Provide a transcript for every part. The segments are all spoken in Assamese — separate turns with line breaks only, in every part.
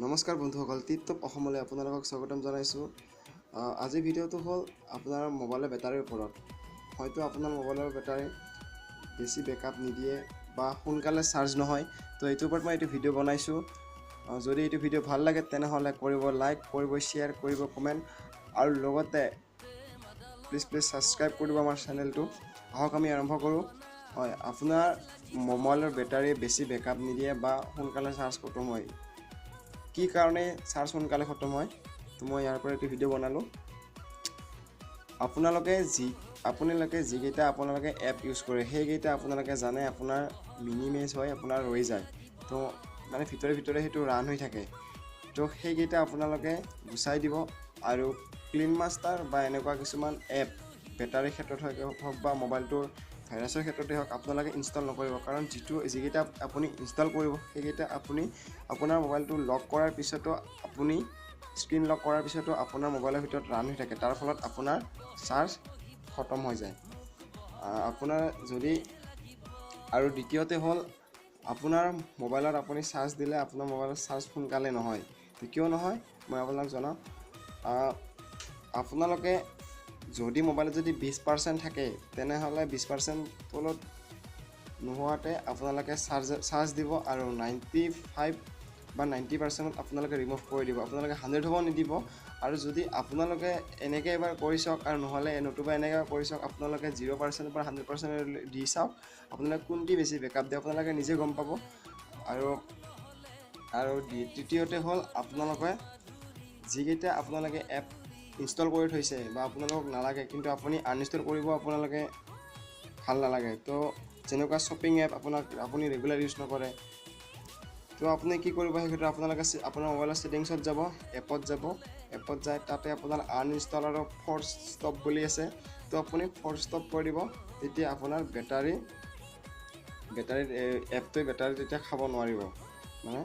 নমস্কাৰ বন্ধুসকল, টিপটপ অসমলৈ আপোনালোকক স্বাগতম জনাইছোঁ। আজিৰ ভিডিঅ'টো হ'ল আপোনাৰ মোবাইলৰ বেটাৰীৰ ওপৰত। হয়তো আপোনাৰ মোবাইলৰ বেটাৰী বেছি বেকআপ নিদিয়ে বা সোনকালে চাৰ্জ নহয়, তো এইটোৰ ওপৰত মই এইটো ভিডিঅ' বনাইছোঁ। যদি এইটো ভিডিঅ' ভাল লাগে তেনেহ'লে কৰিব লাইক, কৰিব শ্বেয়াৰ, কৰিব কমেণ্ট আৰু লগতে প্লিজ ছাবস্ক্ৰাইব কৰিব আমাৰ চেনেলটো। আহক আমি আৰম্ভ কৰোঁ। হয়, আপোনাৰ মোবাইলৰ বেটাৰী বেছি বেকআপ নিদিয়ে বা সোনকালে চাৰ্জ খতম হয়। কি কাৰণে চাৰ্জ সোনকালে খতম হয়, তো মই ইয়াৰ পৰা এইটো ভিডিঅ' বনালোঁ। আপোনালোকে যিকেইটা এপ ইউজ কৰে সেইকেইটা আপোনালোকে জানে আপোনাৰ মিনিমাইজ হয়, আপোনাৰ ৰৈ যায়, তো মানে ভিতৰে সেইটো ৰান হৈ থাকে। তো সেইকেইটা আপোনালোকে গুচাই দিব আৰু ক্লিন মাষ্টাৰ বা এনেকুৱা কিছুমান এপ বেটাৰীৰ ক্ষেত্ৰত হওক বা মোবাইলটোৰ ভাইৰাছৰ ক্ষেত্ৰতে হওক আপোনালোকে ইনষ্টল নকৰিব। কাৰণ যিকেইটা আপুনি ইনষ্টল কৰিব সেইকেইটা আপুনি আপোনাৰ মোবাইলটো লক কৰাৰ পিছতো স্ক্ৰীন লক কৰাৰ পিছতো আপোনাৰ মোবাইলৰ ভিতৰত ৰান হৈ থাকে। তাৰ ফলত আপোনাৰ চাৰ্জ খতম হৈ যায়। আপোনাৰ যদি আৰু দ্বিতীয়তে হ'ল আপোনাৰ মোবাইলত আপুনি চাৰ্জ দিলে আপোনাৰ মোবাইলত চাৰ্জ সোনকালে নহয়। তো কিয় নহয় মই আপোনাক জনাওঁ। আপোনালোকে যদি মোবাইলত যদি 20% থাকে তেনেহ'লে 20% তলত নোহোৱাতে আপোনালোকে চাৰ্জ দিব আৰু 95 বা 90% আপোনালোকে ৰিমুভ কৰি দিব। আপোনালোকে 100 হ'ব নিদিব। আৰু যদি আপোনালোকে এনেকৈ এবাৰ কৰি চাওক আৰু নহ'লে নতুবা এনেকৈ কৰি চাওক, আপোনালোকে 0% বা 100% দি চাওক, আপোনালোকে কোনটি বেছি বেকআপ দিয়ে আপোনালোকে নিজে গম পাব। আৰু তৃতীয়তে হ'ল আপোনালোকে যিকেইটা আপোনালোকে এপ ইনষ্টল কৰি থৈছে বা আপোনালোকক নালাগে কিন্তু আপুনি আনইনষ্টল কৰিব আপোনালোকে ভাল নালাগে, তো যেনেকুৱা শ্বপিং এপ আপুনি ৰেগুলাৰ ইউজ নকৰে, তো আপুনি কি কৰিব সেই ক্ষেত্ৰত আপোনালোকে আপোনাৰ মোবাইলৰ ছেটিংছত যাব, এপত যায় তাতে আপোনাৰ আনইনষ্টল আৰু ফ'ৰ্চ ষ্টপ বুলি আছে, তো আপুনি ফ'ৰ্চ ষ্টপ কৰি দিব। তেতিয়া আপোনাৰ বেটাৰী তেতিয়া খাব নোৱাৰিব মানে।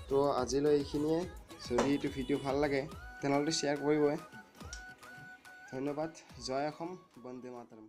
তো আজিলৈ এইখিনিয়ে। যদি এইটো ভিডিঅ' ভাল লাগে তেনেহ'লে শ্বেয়াৰ কৰিবই। ধন্যবাদ। জয় অসম, বন্দে মাতৰম।